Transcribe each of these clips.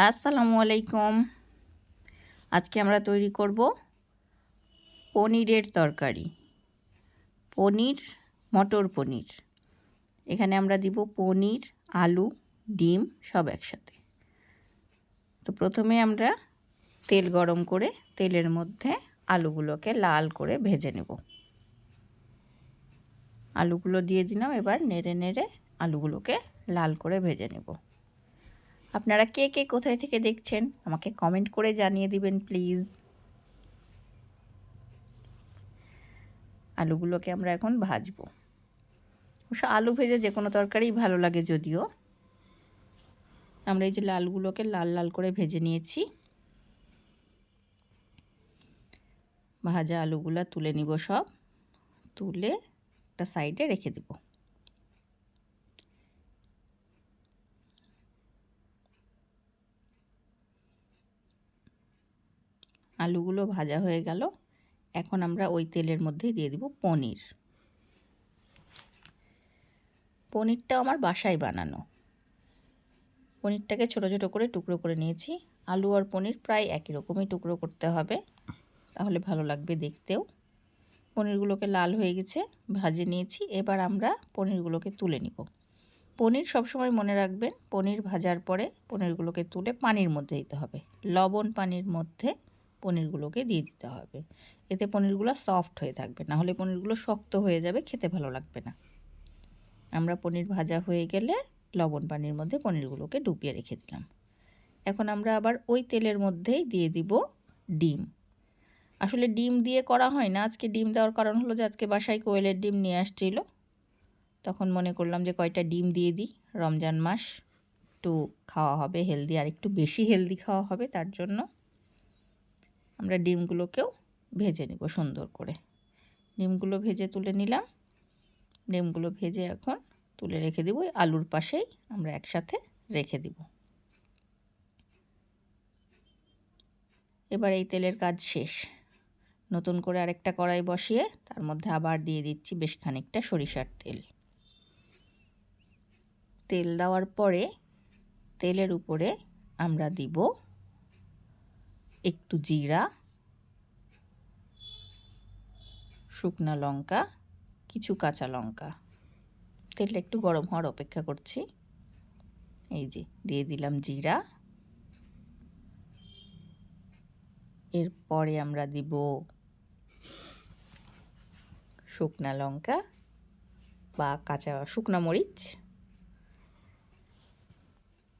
আসসালামু আলাইকুম। আজকে আমরা তৈরি করব পনিরের তরকারি। পনির, মটর পনির। এখানে আমরা দিব পনির, আলু, ডিম সব একসাথে। তো প্রথমে আমরা তেল গরম করে তেলের মধ্যে আলুগুলোকে লাল করে ভেজে নেব। আলুগুলো দিয়ে দিলাম, এবার নেড়ে নেড়ে আলুগুলোকে লাল করে ভেজে নেব। আপনারা কে কে কোথায় থেকে দেখছেন আমাকে কমেন্ট করে জানিয়ে দিবেন প্লিজ। আলুগুলোকে আমরা এখন ভাজবো। অবশ্য আলু ভেজে যে কোনো তরকারিই ভালো লাগে, যদিও আমরা এই যে আলুগুলোকে লাল লাল করে ভেজে নিয়েছি। ভাজা আলুগুলো তুলে নিব, সব তুলে একটা সাইডে রেখে দেব। আলুগুলো ভাজা হয়ে গেল। এখন আমরা ওই তেলের মধ্যেই দিয়ে দিব পনির। পনিরটা আমার বাসায় বানানো। পনিরটাকে ছোট ছোট করে টুকরো করে নিয়েছি। আলু আর পনির প্রায় একই রকমই টুকরো করতে হবে, তাহলে ভালো লাগবে দেখতেও। পনিরগুলোকে লাল হয়ে গেছে, ভাজে নিয়েছি। এবার আমরা পনিরগুলোকে তুলে নিব। পনির সবসময় মনে রাখবেন, পনির ভাজার পরে পনিরগুলোকে তুলে পানির মধ্যে দিতে হবে। লবণ পানির মধ্যে পনিরগুলোকে দিয়ে দিতে হবে, এতে পনিরগুলো সফট হয়ে থাকবে। না হলে পনিরগুলো শক্ত হয়ে যাবে, খেতে ভালো লাগবে না। আমরা পনির ভাজা হয়ে গেলে লবণ পানির মধ্যে পনিরগুলোকে ডুবিয়ে রেখে দিলাম। এখন আমরা আবার ওই তেলের মধ্যেই দিয়ে দিব ডিম। আসলে ডিম দিয়ে করা হয় না আজকে। ডিম দেওয়ার কারণ হলো যে আজকে বাসায় কোয়েলের ডিম নিয়ে আসছিল, তখন মনে করলাম যে কয়টা ডিম দিয়ে দিই। রমজান মাস, একটু খাওয়া হবে হেলদি, আর একটু বেশি হেলদি খাওয়া হবে, তার জন্য আমরা ডিমগুলোকেও ভেজে নেব সুন্দর করে। ডিমগুলো ভেজে তুলে নিলাম। ডিমগুলো ভেজে এখন তুলে রেখে দেব। আলুর পাশেই আমরা একসাথে রেখে দিব। এবার এই তেলের কাজ শেষ। নতুন করে আরেকটা কড়াই বসিয়ে তার মধ্যে আবার দিয়ে দিচ্ছি বেশ খানিকটা সরিষার তেল। তেল দেওয়ার পরে তেলের উপরে আমরা দিব একটু জিরা, শুকনো লঙ্কা, কিছু কাঁচা লঙ্কা। তেলটা একটু গরম হওয়ার অপেক্ষা করছি। এই যে দিয়ে দিলাম জিরা। এরপরে আমরা দিব শুকনো লঙ্কা বা কাঁচা শুকনো মরিচ।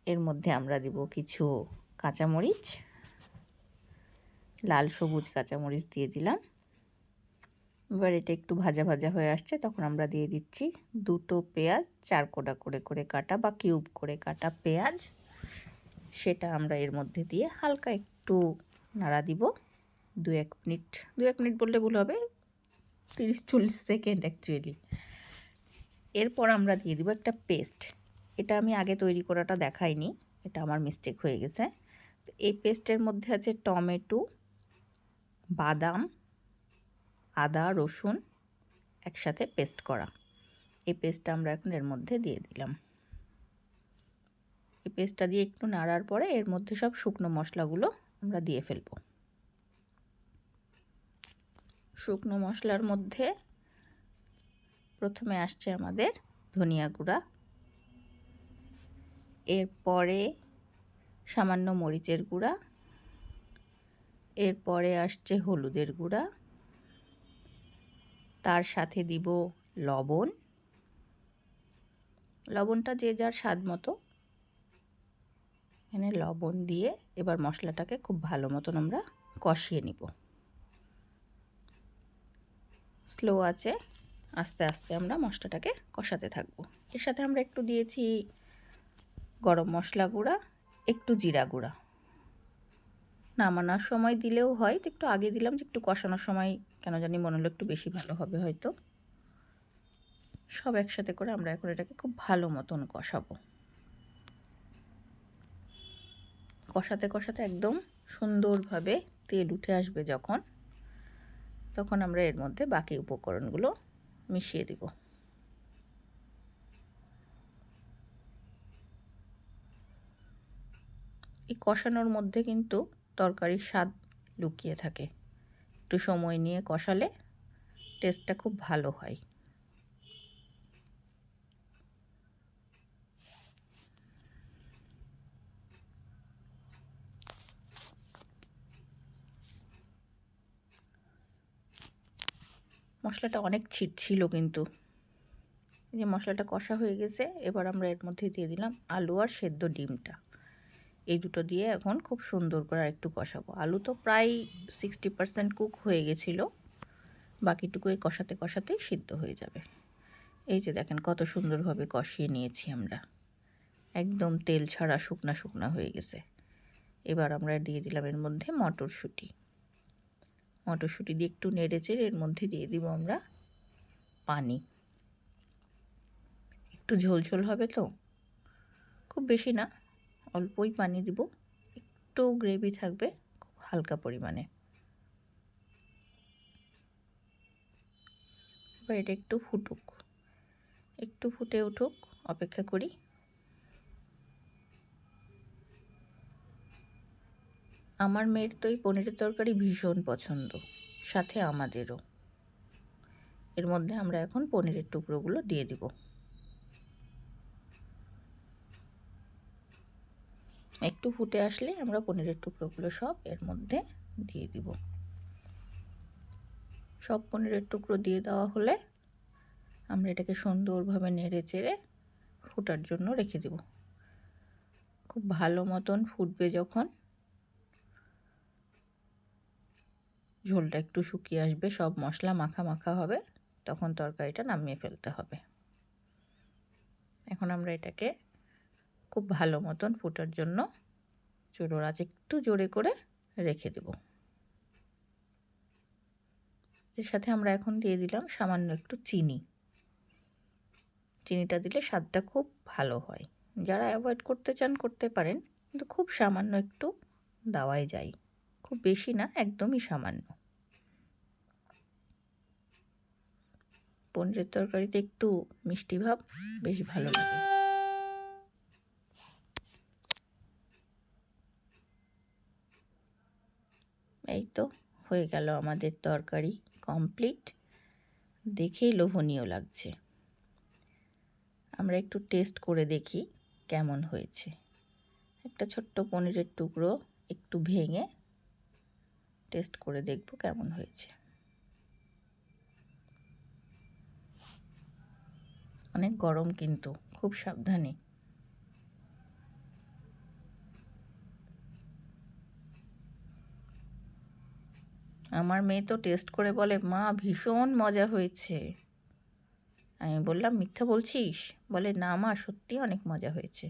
এর মধ্যে আমরা দিব কিছু কাঁচামরিচ, লাল সবুজ কাঁচামরিচ দিয়ে দিলাম। এবার এটা একটু ভাজা ভাজা হয়ে আসছে, তখন আমরা দিয়ে দিচ্ছি দুটো পেঁয়াজ, 4 কোয়া করে করে কাটা বা কিউব করে কাটা পেঁয়াজ। সেটা আমরা এর মধ্যে দিয়ে হালকা একটু নাড়া দিব। 2-1 মিনিট, 2-1 মিনিট বললে ভুল হবে, 30-40 সেকেন্ড অ্যাকচুয়ালি। এরপর আমরা দিয়ে দিব একটা পেস্ট। এটা আমি আগে তৈরি করাটা দেখাইনি, এটা আমার মিস্টেক হয়ে গেছে। তো এই পেস্টের মধ্যে আছে টমেটো, বাদাম, আদা, রসুন একসাথে পেস্ট করা। এই পেস্টটা আমরা এখন এর মধ্যে দিয়ে দিলাম। এই পেস্টটা দিয়ে একটু নাড়ার পরে এর মধ্যে সব শুকনো মশলাগুলো আমরা দিয়ে ফেলব। শুকনো মশলার মধ্যে প্রথমে আসছে আমাদের ধনিয়া গুঁড়া, এরপরে সামান্য মরিচের গুঁড়া, এরপরে আসছে হলুদের গুঁড়া, তার সাথে দিব লবণ। লবণটা যে যার স্বাদ মতো, এখানে লবণ দিয়ে এবার মশলাটাকে খুব ভালো মতন আমরা কষিয়ে নিব। স্লো আছে, আস্তে আস্তে আমরা মশলাটাকে কষাতে থাকবো। এর সাথে আমরা একটু দিয়েছি গরম মশলা গুঁড়া, একটু জিরা গুঁড়া। নামানোর সময় দিলেও হয়, তো একটু আগে দিলাম যে একটু কষানোর সময় কেন জানি মনে হলো একটু বেশি ভালো হবে হয়তো। সব একসাথে করে আমরা এখন এটাকে খুব ভালো মতন কষাবো। কষাতে কষাতে একদম সুন্দরভাবে তেল উঠে আসবে যখন, তখন আমরা এর মধ্যে বাকি উপকরণগুলো মিশিয়ে দিব। এই কষানোর মধ্যে কিন্তু তরকারির স্বাদ লুকিয়ে থাকে। একটু সময় নিয়ে কষালে টেস্টটা খুব ভালো হয়। মশলাটা অনেক ছিল কিন্তু এই যে মশলাটা কষা হয়ে গেছে, এবার আমরা এর মধ্যে দিয়ে দিলাম আলু আর সেদ্ধ ডিমটা। এই দুটো দিয়ে এখন খুব সুন্দর করে একটু কষাবো। আলু তো প্রায় 60% কুক হয়ে গেছিলো, বাকিটুকু এই কষাতে কষাতেই সিদ্ধ হয়ে যাবে। এই যে দেখেন কত সুন্দরভাবে কষিয়ে নিয়েছি আমরা, একদম তেল ছাড়া শুকনা শুকনা হয়ে গেছে। এবার আমরা দিয়ে দিলাম এর মধ্যে মটরশুঁটি। মটরশুঁটি দিয়ে একটু নেড়ে চেড়ে এর মধ্যে দিয়ে দিব আমরা পানি। একটু ঝোল হবে তো, খুব বেশি না, অল্পই পানি দিব, একটু গ্রেভি থাকবে খুব হালকা পরিমাণে। এবার এটা একটু ফুটুক, একটু ফুটে উঠুক, অপেক্ষা করি। আমার মেয়ের তো এই পনিরের তরকারি ভীষণ পছন্দ, সাথে আমাদেরও। এর মধ্যে আমরা এখন পনিরের টুকরোগুলো দিয়ে দিব। একটু ফুটে আসলে আমরা পনিরের টুকরোগুলো সব এর মধ্যে দিয়ে দিব। সব পনিরের টুকরো দিয়ে দেওয়া হলে আমরা এটাকে সুন্দরভাবে নেড়ে চেড়ে ফোটার জন্য রেখে দেব। খুব ভালো মতন ফুটবে যখন, ঝোলটা একটু শুকিয়ে আসবে, সব মশলা মাখা মাখা হবে, তখন তরকারিটা নামিয়ে ফেলতে হবে। এখন আমরা এটাকে খুব ভালো মতন ফোটার জন্য চুলোর আঁচ একটু জোরে করে রেখে দেব। এর সাথে আমরা এখন দিয়ে দিলাম সামান্য একটু চিনি। চিনিটা দিলে স্বাদটা খুব ভালো হয়। যারা অ্যাভয়েড করতে চান করতে পারেন, কিন্তু খুব সামান্য একটু দেওয়াই যায়, খুব বেশি না, একদমই সামান্য। পনিরের তরকারিতে একটু মিষ্টি ভাব বেশ ভালো লাগে। এই তো হয়ে গেল আমাদের তরকারি কমপ্লিট, দেখেই লোভনীয় লাগছে। আমরা একটু টেস্ট করে দেখি কেমন হয়েছে। একটা ছোট্ট পনিরের টুকরো একটু ভেঙে টেস্ট করে দেখব কেমন হয়েছে। অনেক গরম কিন্তু, খুব সাবধানে। আমার মেয়ে তো টেস্ট করে বলে, মা ভীষণ মজা হয়েছে। আমি বললাম মিথ্যা বলছিস? বলে না মা, সত্যি অনেক মজা হয়েছে।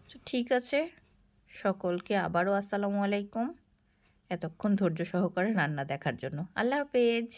তো ঠিক আছে, সকলকে আবারও আসসালামু আলাইকুম, এতক্ষণ ধৈর্য সহকারে রান্না দেখার জন্য। আল্লাহ হাফেজ।